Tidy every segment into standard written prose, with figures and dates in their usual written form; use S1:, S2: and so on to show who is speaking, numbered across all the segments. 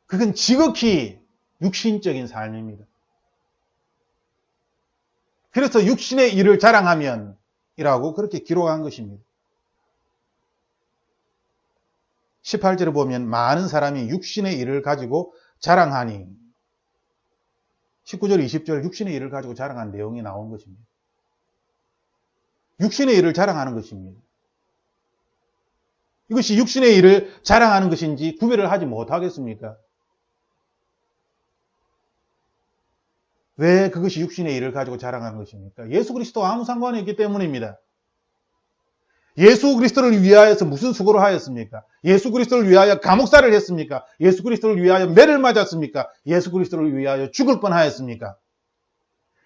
S1: 그건 지극히 육신적인 삶입니다. 그래서 육신의 일을 자랑하면 이라고 그렇게 기록한 것입니다. 18절에 보면 많은 사람이 육신의 일을 가지고 자랑하니 19절 20절 육신의 일을 가지고 자랑한 내용이 나온 것입니다. 육신의 일을 자랑하는 것입니다. 이것이 육신의 일을 자랑하는 것인지 구별을 하지 못하겠습니까? 왜 그것이 육신의 일을 가지고 자랑하는 것입니까? 예수 그리스도와 아무 상관이 없기 때문입니다. 예수 그리스도를 위하여서 무슨 수고를 하였습니까? 예수 그리스도를 위하여 감옥살을 했습니까? 예수 그리스도를 위하여 매를 맞았습니까? 예수 그리스도를 위하여 죽을 뻔하였습니까?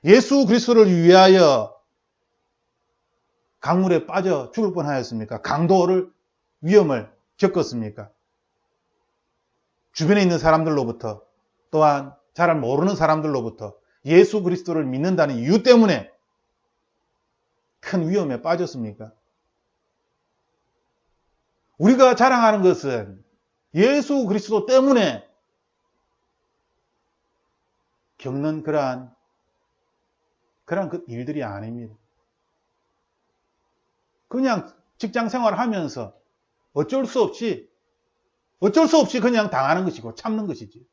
S1: 예수 그리스도를 위하여 강물에 빠져 죽을 뻔하였습니까? 강도를 위험을 겪었습니까? 주변에 있는 사람들로부터 또한 잘 모르는 사람들로부터 예수 그리스도를 믿는다는 이유 때문에 큰 위험에 빠졌습니까? 우리가 자랑하는 것은 예수 그리스도 때문에 겪는 그러한 그 일들이 아닙니다. 그냥 직장 생활을 하면서 어쩔 수 없이 그냥 당하는 것이고 참는 것이지.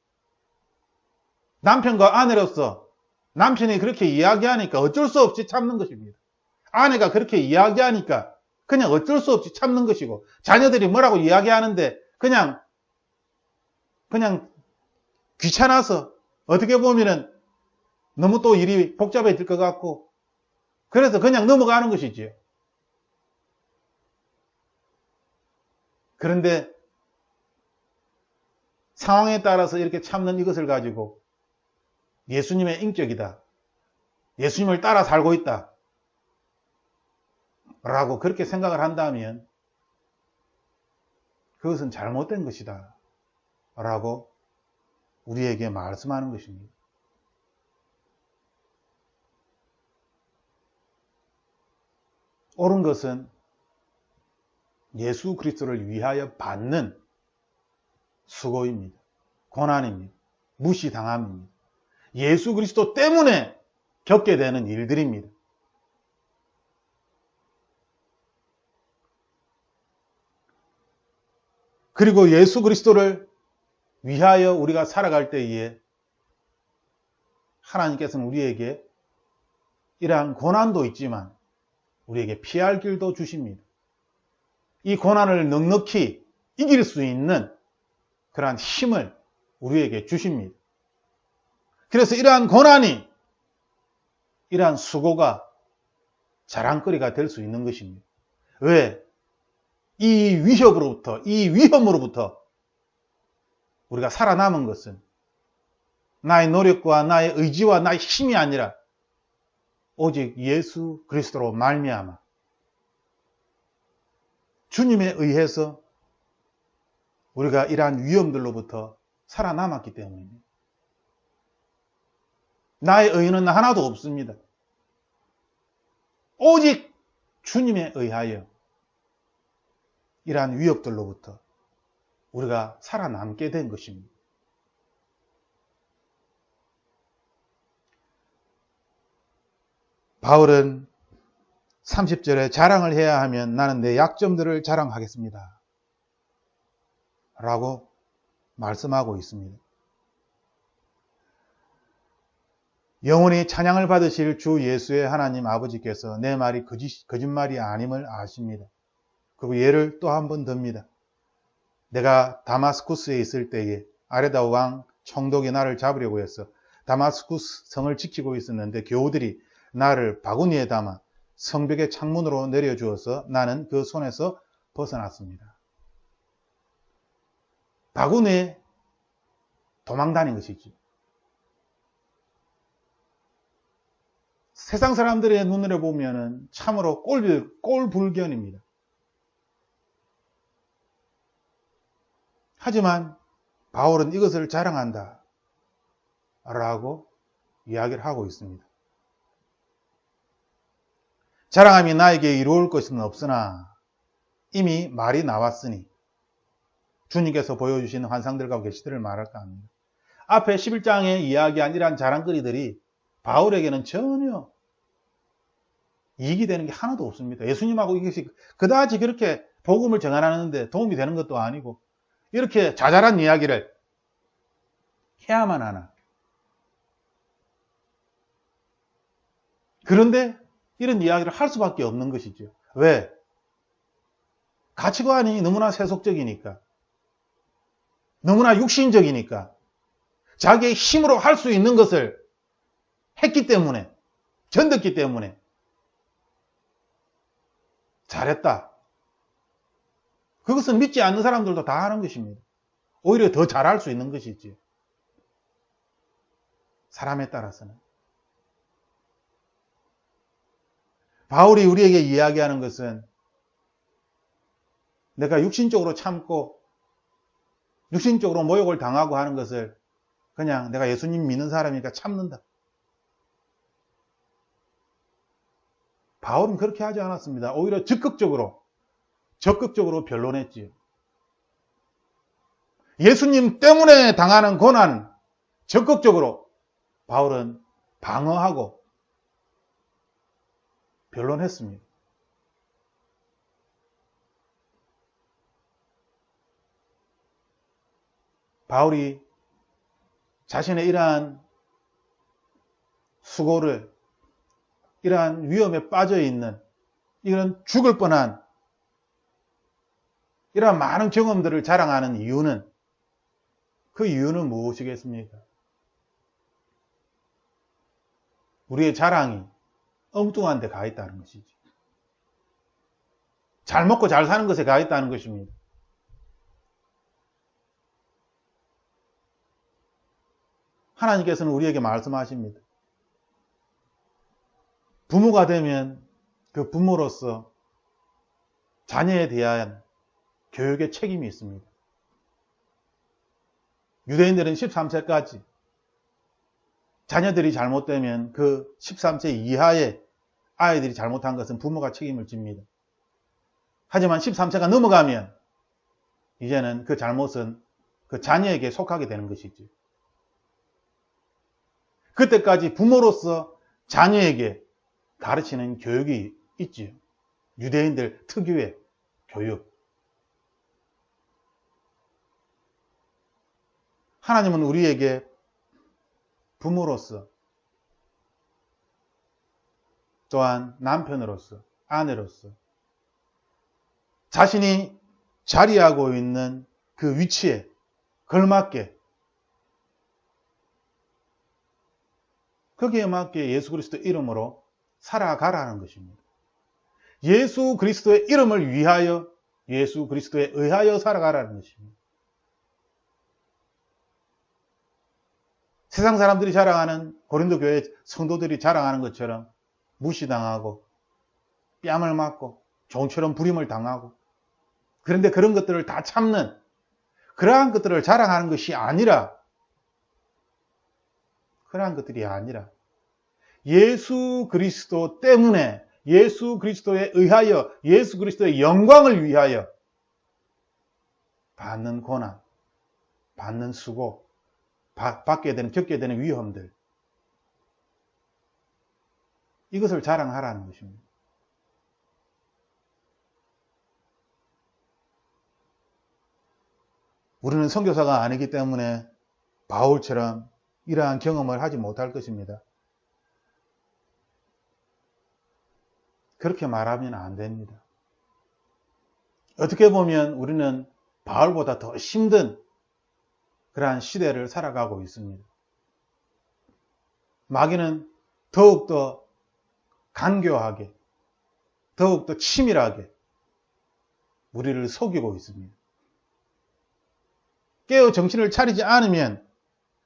S1: 남편과 아내로서 남편이 그렇게 이야기하니까 어쩔 수 없이 참는 것입니다. 아내가 그렇게 이야기하니까 그냥 어쩔 수 없이 참는 것이고, 자녀들이 뭐라고 이야기하는데 그냥 귀찮아서 어떻게 보면은 너무 또 일이 복잡해질 것 같고 그래서 그냥 넘어가는 것이지요. 그런데 상황에 따라서 이렇게 참는 이것을 가지고 예수님의 인격이다, 예수님을 따라 살고 있다 라고 그렇게 생각을 한다면 그것은 잘못된 것이다 라고 우리에게 말씀하는 것입니다. 옳은 것은 예수 그리스도를 위하여 받는 수고입니다. 고난입니다. 무시당함입니다. 예수 그리스도 때문에 겪게 되는 일들입니다. 그리고 예수 그리스도를 위하여 우리가 살아갈 때에 하나님께서는 우리에게 이러한 고난도 있지만 우리에게 피할 길도 주십니다. 이 고난을 넉넉히 이길 수 있는 그러한 힘을 우리에게 주십니다. 그래서 이러한 고난이, 이러한 수고가 자랑거리가 될 수 있는 것입니다. 왜? 이 위협으로부터, 이 위험으로부터 우리가 살아남은 것은 나의 노력과 나의 의지와 나의 힘이 아니라 오직 예수 그리스도로 말미암아 주님에 의해서 우리가 이러한 위험들로부터 살아남았기 때문입니다. 나의 의는 하나도 없습니다. 오직 주님에 의하여 이러한 위협들로부터 우리가 살아남게 된 것입니다. 바울은 30절에 자랑을 해야 하면 나는 내 약점들을 자랑하겠습니다 라고 말씀하고 있습니다. 영원히 찬양을 받으실 주 예수의 하나님 아버지께서 내 말이 거짓말이 아님을 아십니다. 그리고 예를 또 한 번 듭니다. 내가 다마스쿠스에 있을 때에 아레다 왕 총독이 나를 잡으려고 해서 다마스쿠스 성을 지키고 있었는데 교우들이 나를 바구니에 담아 성벽의 창문으로 내려주어서 나는 그 손에서 벗어났습니다. 바구니에 도망다닌 것이지. 세상 사람들의 눈으로 보면 참으로 꼴불견입니다. 하지만 바울은 이것을 자랑한다 라고 이야기를 하고 있습니다. 자랑함이 나에게 이루어질 것은 없으나 이미 말이 나왔으니 주님께서 보여주시는 환상들과 계시들을 말할까 합니다. 앞에 11장에 이야기한 이러한 자랑거리들이 바울에게는 전혀 이익이 되는 게 하나도 없습니다. 예수님하고 이것이 그다지 그렇게 복음을 전하는데 도움이 되는 것도 아니고 이렇게 자잘한 이야기를 해야만 하나. 그런데 이런 이야기를 할 수밖에 없는 것이죠. 왜? 가치관이 너무나 세속적이니까. 너무나 육신적이니까. 자기의 힘으로 할 수 있는 것을 했기 때문에, 견뎠기 때문에 잘했다. 그것은 믿지 않는 사람들도 다 하는 것입니다. 오히려 더 잘할 수 있는 것이지. 사람에 따라서는. 바울이 우리에게 이야기하는 것은 내가 육신적으로 참고 육신적으로 모욕을 당하고 하는 것을 그냥 내가 예수님 믿는 사람이니까 참는다. 바울은 그렇게 하지 않았습니다. 오히려 적극적으로 변론했지요. 예수님 때문에 당하는 고난 적극적으로 바울은 방어하고 변론했습니다. 바울이 자신의 이러한 수고를, 이러한 위험에 빠져 있는, 이런 죽을 뻔한 이러한 많은 경험들을 자랑하는 이유는, 그 이유는 무엇이겠습니까? 우리의 자랑이 엉뚱한 데 가 있다는 것이지. 잘 먹고 잘 사는 것에 가 있다는 것입니다. 하나님께서는 우리에게 말씀하십니다. 부모가 되면 그 부모로서 자녀에 대한 교육의 책임이 있습니다. 유대인들은 13세까지 자녀들이 잘못되면 그 13세 이하의 아이들이 잘못한 것은 부모가 책임을 집니다. 하지만 13세가 넘어가면 이제는 그 잘못은 그 자녀에게 속하게 되는 것이죠. 그때까지 부모로서 자녀에게 가르치는 교육이 있지요. 유대인들 특유의 교육. 하나님은 우리에게 부모로서 또한 남편으로서 아내로서 자신이 자리하고 있는 그 위치에 걸맞게 거기에 맞게 예수 그리스도 이름으로 살아가라는 것입니다. 예수 그리스도의 이름을 위하여 예수 그리스도에 의하여 살아가라는 것입니다. 세상 사람들이 자랑하는 고린도 교회 성도들이 자랑하는 것처럼 무시당하고 뺨을 맞고 종처럼 부림을 당하고 그런데 그런 것들을 다 참는 그러한 것들을 자랑하는 것이 아니라 그러한 것들이 아니라 예수 그리스도 때문에 예수 그리스도에 의하여 예수 그리스도의 영광을 위하여 받는 고난, 받는 수고, 겪게 되는 위험들 이것을 자랑하라는 것입니다. 우리는 선교사가 아니기 때문에 바울처럼 이러한 경험을 하지 못할 것입니다. 그렇게 말하면 안 됩니다. 어떻게 보면 우리는 바울보다 더 힘든 그러한 시대를 살아가고 있습니다. 마귀는 더욱더 간교하게, 더욱더 치밀하게 우리를 속이고 있습니다. 깨어 정신을 차리지 않으면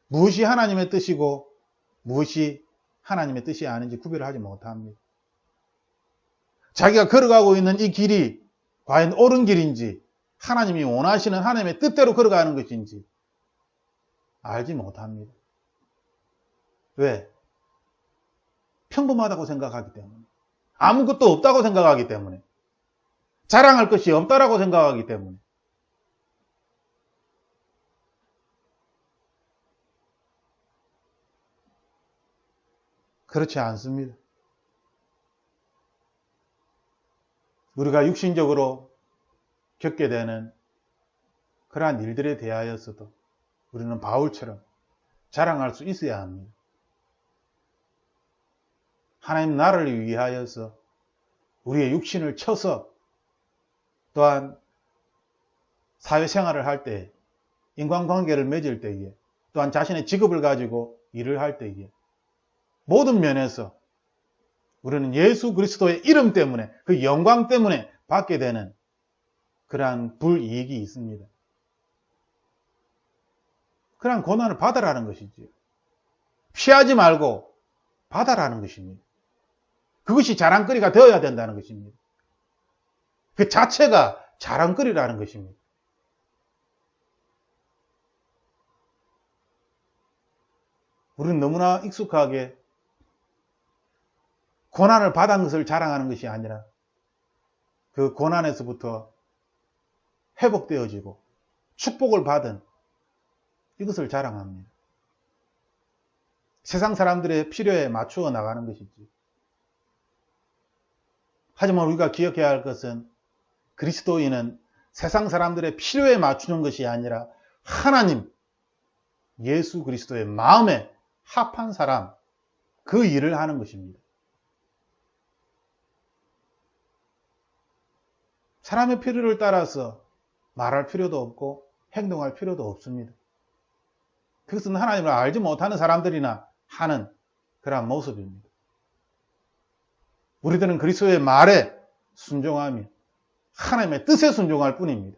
S1: 무엇이 하나님의 뜻이고 무엇이 하나님의 뜻이 아닌지 구별을 하지 못합니다. 자기가 걸어가고 있는 이 길이 과연 옳은 길인지 하나님이 원하시는 하나님의 뜻대로 걸어가는 것인지 알지 못합니다. 왜? 평범하다고 생각하기 때문에 아무것도 없다고 생각하기 때문에 자랑할 것이 없다라고 생각하기 때문에 그렇지 않습니다. 우리가 육신적으로 겪게 되는 그러한 일들에 대하여서도 우리는 바울처럼 자랑할 수 있어야 합니다. 하나님 나라를 위하여서 우리의 육신을 쳐서, 또한 사회생활을 할 때, 인간관계를 맺을 때에, 또한 자신의 직업을 가지고 일을 할 때에, 모든 면에서 우리는 예수 그리스도의 이름 때문에, 그 영광 때문에 받게 되는 그러한 불이익이 있습니다. 그러한 고난을 받아라는 것이지요. 피하지 말고 받아라는 것입니다. 그것이 자랑거리가 되어야 된다는 것입니다. 그 자체가 자랑거리라는 것입니다. 우리는 너무나 익숙하게 고난을 받은 것을 자랑하는 것이 아니라 그 고난에서부터 회복되어지고 축복을 받은 이것을 자랑합니다. 세상 사람들의 필요에 맞추어 나가는 것이지. 하지만 우리가 기억해야 할 것은 그리스도인은 세상 사람들의 필요에 맞추는 것이 아니라 하나님, 예수 그리스도의 마음에 합한 사람, 그 일을 하는 것입니다. 사람의 필요를 따라서 말할 필요도 없고 행동할 필요도 없습니다. 그것은 하나님을 알지 못하는 사람들이나 하는 그러한 모습입니다. 우리들은 그리스도의 말에 순종하며 하나님의 뜻에 순종할 뿐입니다.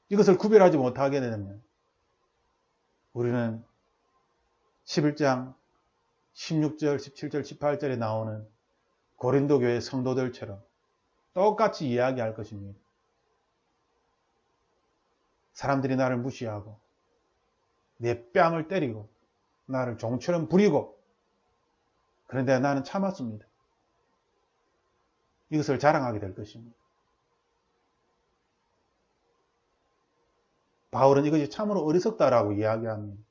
S1: 이것을 구별하지 못하게 되면 우리는 11장 16절, 17절, 18절에 나오는 고린도 교회 성도들처럼 똑같이 이야기할 것입니다. 사람들이 나를 무시하고 내 뺨을 때리고 나를 종처럼 부리고, 그런데 나는 참았습니다. 이것을 자랑하게 될 것입니다. 바울은 이것이 참으로 어리석다라고 이야기합니다.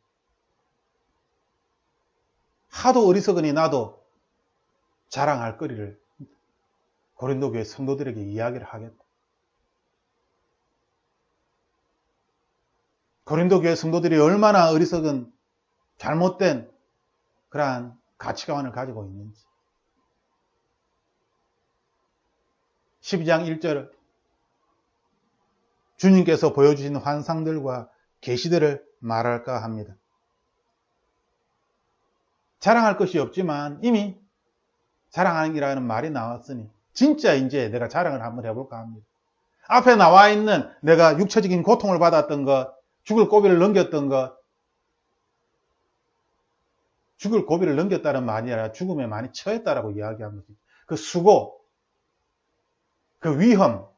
S1: 하도 어리석으니 나도 자랑할 거리를 고린도 교회 성도들에게 이야기를 하겠다. 고린도 교회 성도들이 얼마나 어리석은 잘못된 그러한 가치관을 가지고 있는지. 12장 1절, 주님께서 보여주신 환상들과 계시들을 말할까 합니다. 자랑할 것이 없지만 이미 자랑하기라는 말이 나왔으니 진짜 이제 내가 자랑을 한번 해볼까 합니다. 앞에 나와 있는 내가 육체적인 고통을 받았던 것, 죽을 고비를 넘겼던 것, 죽을 고비를 넘겼다는 말이 아니라 죽음에 많이 처했다라고 이야기한 것이죠. 그 수고, 그 위험,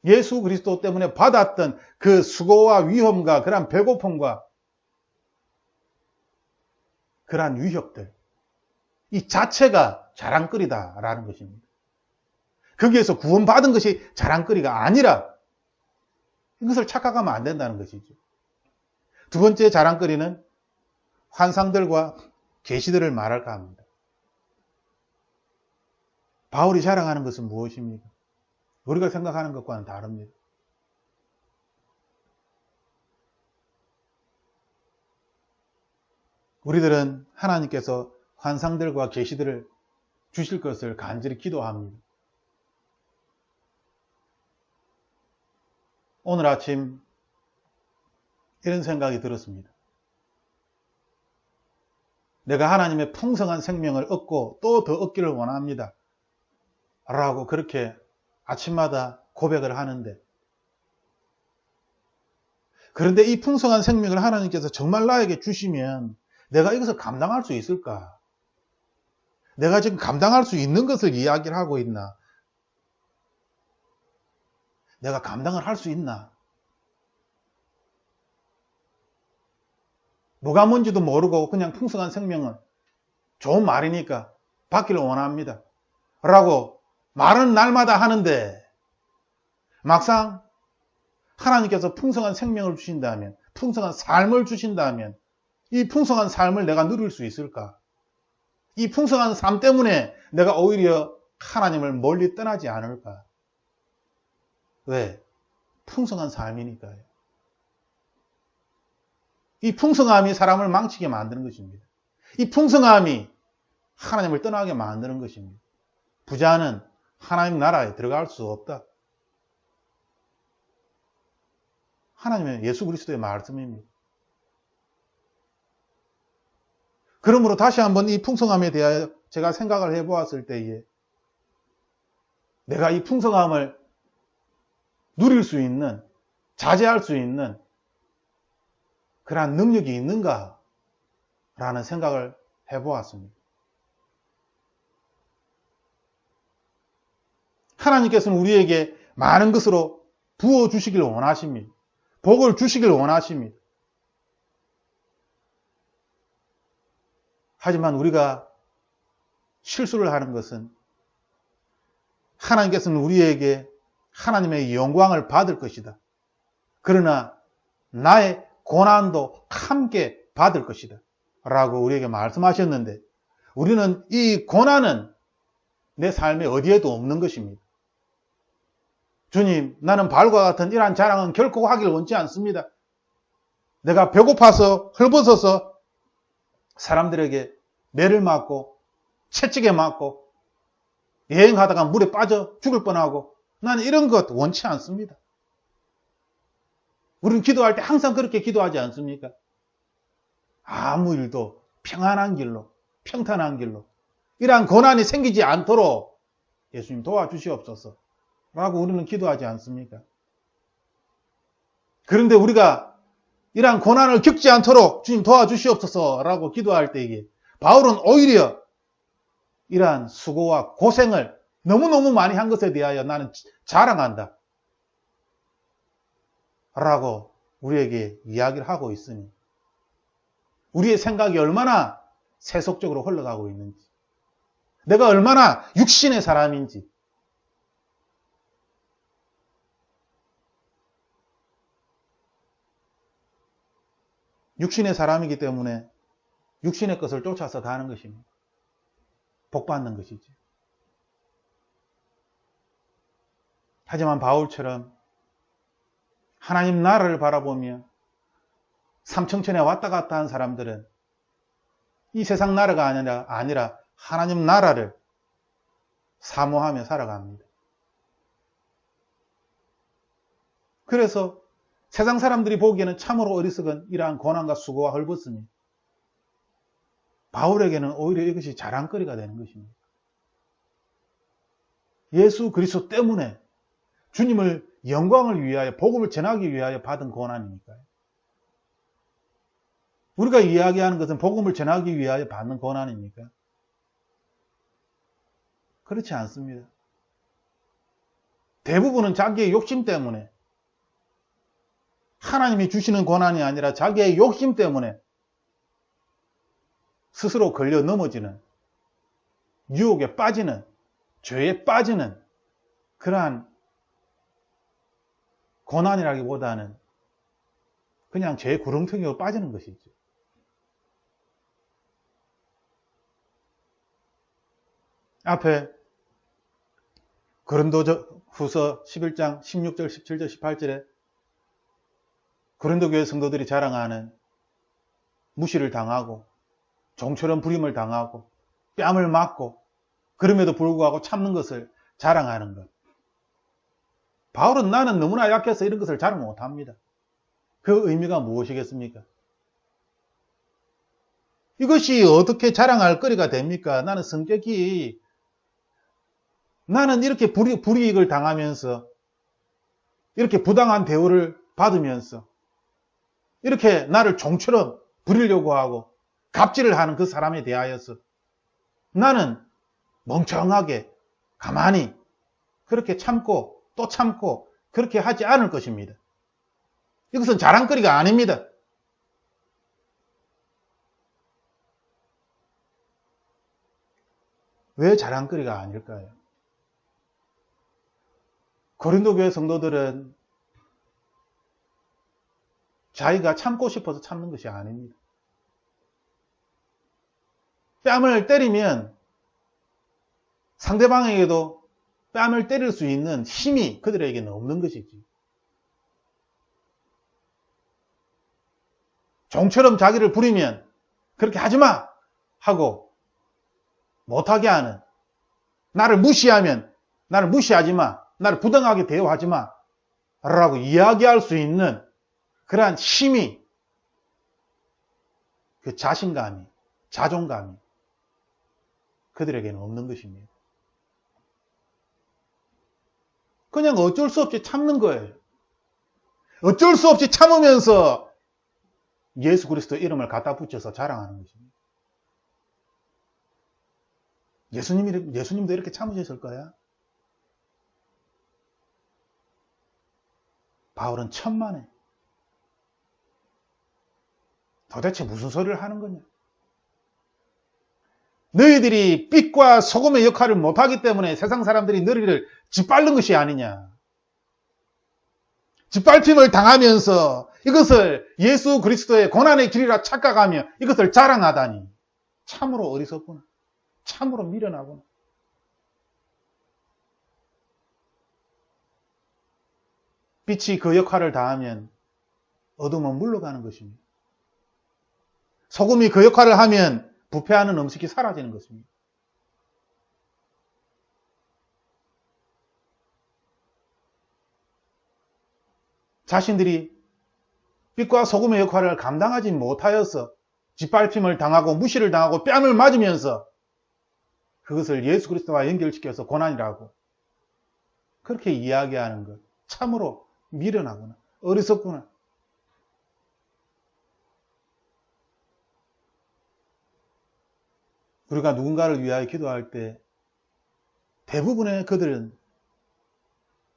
S1: 예수 그리스도 때문에 받았던 그 수고와 위험과 그러한 배고픔과 그러한 위협들, 이 자체가 자랑거리다라는 것입니다. 거기에서 구원받은 것이 자랑거리가 아니라 이것을 착각하면 안 된다는 것이죠. 두 번째 자랑거리는 환상들과 계시들을 말할까 합니다. 바울이 자랑하는 것은 무엇입니까? 우리가 생각하는 것과는 다릅니다. 우리들은 하나님께서 환상들과 계시들을 주실 것을 간절히 기도합니다. 오늘 아침 이런 생각이 들었습니다. 내가 하나님의 풍성한 생명을 얻고 또 더 얻기를 원합니다. 라고 그렇게 아침마다 고백을 하는데, 그런데 이 풍성한 생명을 하나님께서 정말 나에게 주시면 내가 이것을 감당할 수 있을까? 내가 지금 감당할 수 있는 것을 이야기를 하고 있나? 내가 감당을 할 수 있나? 뭐가 뭔지도 모르고 그냥 풍성한 생명은 좋은 말이니까 받기를 원합니다. 라고 말은 날마다 하는데 막상 하나님께서 풍성한 생명을 주신다면, 풍성한 삶을 주신다면 이 풍성한 삶을 내가 누릴 수 있을까? 이 풍성한 삶 때문에 내가 오히려 하나님을 멀리 떠나지 않을까? 왜? 풍성한 삶이니까요. 이 풍성함이 사람을 망치게 만드는 것입니다. 이 풍성함이 하나님을 떠나게 만드는 것입니다. 부자는 하나님 나라에 들어갈 수 없다. 하나님의 예수 그리스도의 말씀입니다. 그러므로 다시 한번 이 풍성함에 대하여 제가 생각을 해보았을 때에 내가 이 풍성함을 누릴 수 있는, 자제할 수 있는 그러한 능력이 있는가? 라는 생각을 해보았습니다. 하나님께서는 우리에게 많은 것으로 부어주시길 원하십니다. 복을 주시길 원하십니다. 하지만 우리가 실수를 하는 것은 하나님께서는 우리에게 하나님의 영광을 받을 것이다. 그러나 나의 고난도 함께 받을 것이다. 라고 우리에게 말씀하셨는데 우리는 이 고난은 내 삶에 어디에도 없는 것입니다. 주님, 나는 바울과 같은 이러한 자랑은 결코 하길 원치 않습니다. 내가 배고파서 헐벗어서 사람들에게 매를 맞고 채찍에 맞고 여행하다가 물에 빠져 죽을 뻔하고 나는 이런 것 원치 않습니다. 우리는 기도할 때 항상 그렇게 기도하지 않습니까? 아무 일도 평안한 길로, 평탄한 길로 이러한 고난이 생기지 않도록 예수님 도와주시옵소서 라고 우리는 기도하지 않습니까? 그런데 우리가 이러한 고난을 겪지 않도록 주님 도와주시옵소서 라고 기도할 때에 바울은 오히려 이러한 수고와 고생을 너무너무 많이 한 것에 대하여 나는 자랑한다 라고 우리에게 이야기를 하고 있으니 우리의 생각이 얼마나 세속적으로 흘러가고 있는지, 내가 얼마나 육신의 사람인지, 육신의 사람이기 때문에 육신의 것을 쫓아서 가는 것입니다. 복받는 것이지. 하지만 바울처럼 하나님 나라를 바라보며 삼청천에 왔다 갔다 한 사람들은 이 세상 나라가 아니라 하나님 나라를 사모하며 살아갑니다. 그래서 세상 사람들이 보기에는 참으로 어리석은 이러한 고난과 수고와 헐벗음이 바울에게는 오히려 이것이 자랑거리가 되는 것입니다. 예수 그리스도 때문에 주님을 영광을 위하여 복음을 전하기 위하여 받은 고난이니까요. 우리가 이야기하는 것은 복음을 전하기 위하여 받는 고난입니까? 그렇지 않습니다. 대부분은 자기의 욕심 때문에 하나님이 주시는 고난이 아니라 자기의 욕심 때문에 스스로 걸려 넘어지는, 유혹에 빠지는, 죄에 빠지는 그러한 고난이라기보다는 그냥 죄의 구렁텅이로 빠지는 것이죠. 앞에 고린도후서 11장 16절, 17절, 18절에 고린도 교회 성도들이 자랑하는 무시를 당하고 종처럼 부림을 당하고 뺨을 맞고 그럼에도 불구하고 참는 것을 자랑하는 것. 바울은 나는 너무나 약해서 이런 것을 자랑 못합니다. 그 의미가 무엇이겠습니까? 이것이 어떻게 자랑할 거리가 됩니까? 나는 이렇게 불이익을 당하면서 이렇게 부당한 대우를 받으면서 이렇게 나를 종처럼 부리려고 하고 갑질을 하는 그 사람에 대하여서 나는 멍청하게 가만히 그렇게 참고 또 참고 그렇게 하지 않을 것입니다. 이것은 자랑거리가 아닙니다. 왜 자랑거리가 아닐까요? 고린도 교회 성도들은 자기가 참고 싶어서 참는 것이 아닙니다. 뺨을 때리면 상대방에게도 뺨을 때릴 수 있는 힘이 그들에게는 없는 것이지. 종처럼 자기를 부리면 그렇게 하지마 하고 못하게 하는, 나를 무시하면 나를 무시하지마, 나를 부당하게 대우하지마 라고 이야기할 수 있는 그러한 힘이, 그 자신감이, 자존감이 그들에게는 없는 것입니다. 그냥 어쩔 수 없이 참는 거예요. 어쩔 수 없이 참으면서 예수 그리스도 이름을 갖다 붙여서 자랑하는 것입니다. 예수님도 이렇게 참으셨을 거야? 바울은 천만에 도대체 무슨 소리를 하는 거냐? 너희들이 빛과 소금의 역할을 못하기 때문에 세상 사람들이 너희를 짓밟는 것이 아니냐. 짓밟힘을 당하면서 이것을 예수 그리스도의 고난의 길이라 착각하며 이것을 자랑하다니 참으로 어리석구나. 참으로 미련하구나. 빛이 그 역할을 다하면 어둠은 물러가는 것입니다. 소금이 그 역할을 하면 부패하는 음식이 사라지는 것입니다. 자신들이 빛과 소금의 역할을 감당하지 못하여서 짓밟힘을 당하고 무시를 당하고 뺨을 맞으면서 그것을 예수 그리스도와 연결시켜서 고난이라고 그렇게 이야기하는 것 참으로 미련하구나, 어리석구나. 우리가 누군가를 위하여 기도할 때 대부분의 그들은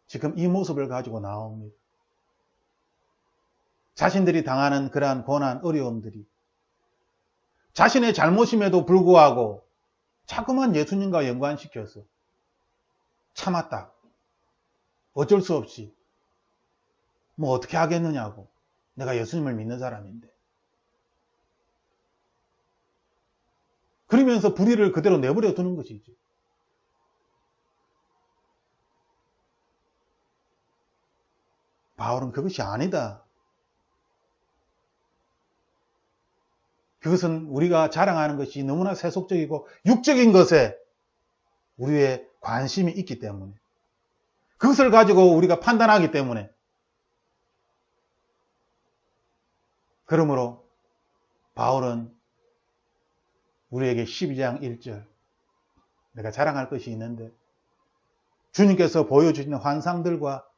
S1: 지금 이 모습을 가지고 나옵니다. 자신들이 당하는 그러한 고난, 어려움들이 자신의 잘못임에도 불구하고 자꾸만 예수님과 연관시켜서 참았다. 어쩔 수 없이 뭐 어떻게 하겠느냐고. 내가 예수님을 믿는 사람인데. 그러면서 불의를 그대로 내버려 두는 것이지. 바울은 그것이 아니다. 그것은 우리가 자랑하는 것이 너무나 세속적이고 육적인 것에 우리의 관심이 있기 때문에, 그것을 가지고 우리가 판단하기 때문에, 그러므로 바울은 우리에게 12장 1절 내가 자랑할 것이 있는데 주님께서 보여주시는 환상들과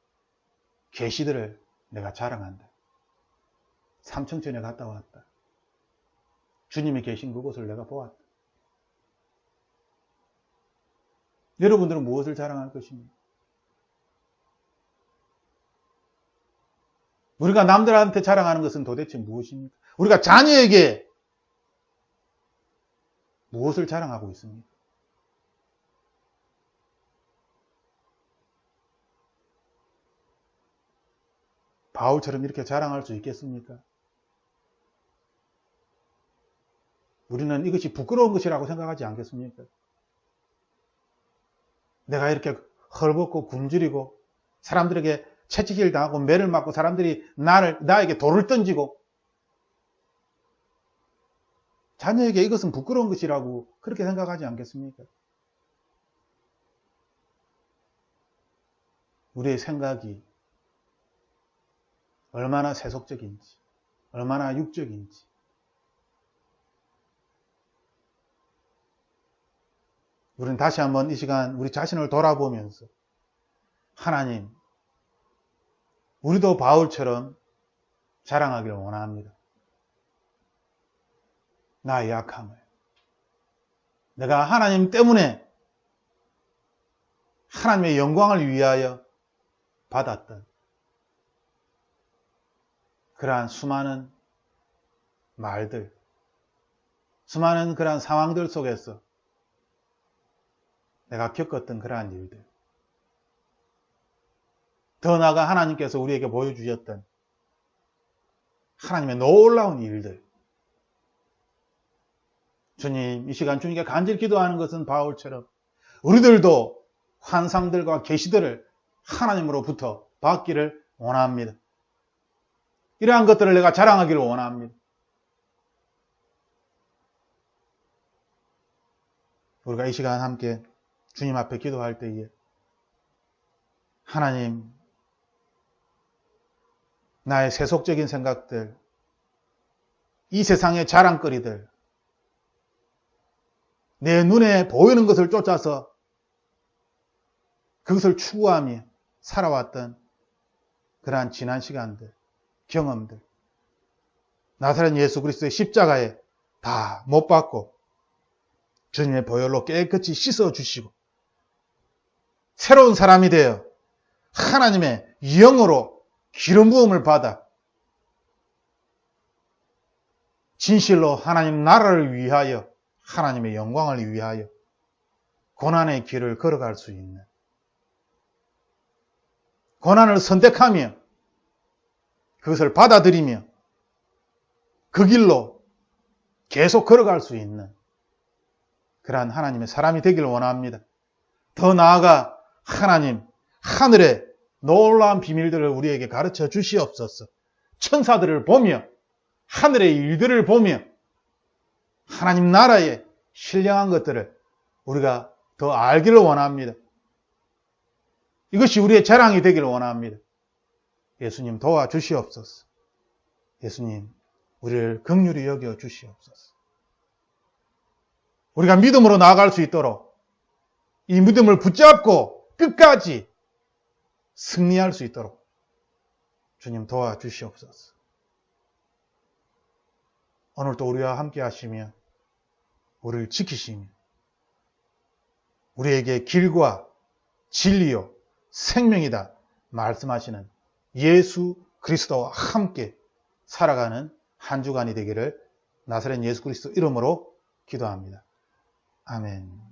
S1: 계시들을 내가 자랑한다. 삼청천에 갔다 왔다. 주님이 계신 그곳을 내가 보았다. 여러분들은 무엇을 자랑할 것입니까? 우리가 남들한테 자랑하는 것은 도대체 무엇입니까? 우리가 자녀에게 무엇을 자랑하고 있습니까? 바울처럼 이렇게 자랑할 수 있겠습니까? 우리는 이것이 부끄러운 것이라고 생각하지 않겠습니까? 내가 이렇게 헐벗고 굶주리고 사람들에게 채찍질 당하고 매를 맞고 사람들이 나에게 돌을 던지고 자녀에게 이것은 부끄러운 것이라고 그렇게 생각하지 않겠습니까? 우리의 생각이 얼마나 세속적인지, 얼마나 육적인지, 우리는 다시 한번 이 시간 우리 자신을 돌아보면서 하나님, 우리도 바울처럼 자랑하기를 원합니다. 나의 약함을, 내가 하나님 때문에 하나님의 영광을 위하여 받았던 그러한 수많은 말들, 수많은 그러한 상황들 속에서 내가 겪었던 그러한 일들, 더 나아가 하나님께서 우리에게 보여주셨던 하나님의 놀라운 일들. 주님, 이 시간 주님께 간절히 기도하는 것은 바울처럼 우리들도 환상들과 계시들을 하나님으로부터 받기를 원합니다. 이러한 것들을 내가 자랑하기를 원합니다. 우리가 이 시간 함께 주님 앞에 기도할 때에 하나님, 나의 세속적인 생각들, 이 세상의 자랑거리들, 내 눈에 보이는 것을 쫓아서 그것을 추구하며 살아왔던 그러한 지난 시간들, 경험들, 나사렛 예수 그리스도의 십자가에 다 못 박고 주님의 보혈로 깨끗이 씻어주시고 새로운 사람이 되어 하나님의 영으로 기름 부음을 받아 진실로 하나님 나라를 위하여 하나님의 영광을 위하여 고난의 길을 걸어갈 수 있는, 고난을 선택하며 그것을 받아들이며 그 길로 계속 걸어갈 수 있는 그러한 하나님의 사람이 되기를 원합니다. 더 나아가 하나님, 하늘의 놀라운 비밀들을 우리에게 가르쳐 주시옵소서. 천사들을 보며 하늘의 일들을 보며 하나님 나라의 신령한 것들을 우리가 더 알기를 원합니다. 이것이 우리의 자랑이 되기를 원합니다. 예수님 도와주시옵소서. 예수님, 우리를 긍휼히 여겨 주시옵소서. 우리가 믿음으로 나아갈 수 있도록 이 믿음을 붙잡고 끝까지 승리할 수 있도록 주님 도와주시옵소서. 오늘도 우리와 함께 하시며 우리를 지키시며 우리에게 길과 진리요 생명이다 말씀하시는 예수 그리스도와 함께 살아가는 한 주간이 되기를 나사렛 예수 그리스도 이름으로 기도합니다. 아멘.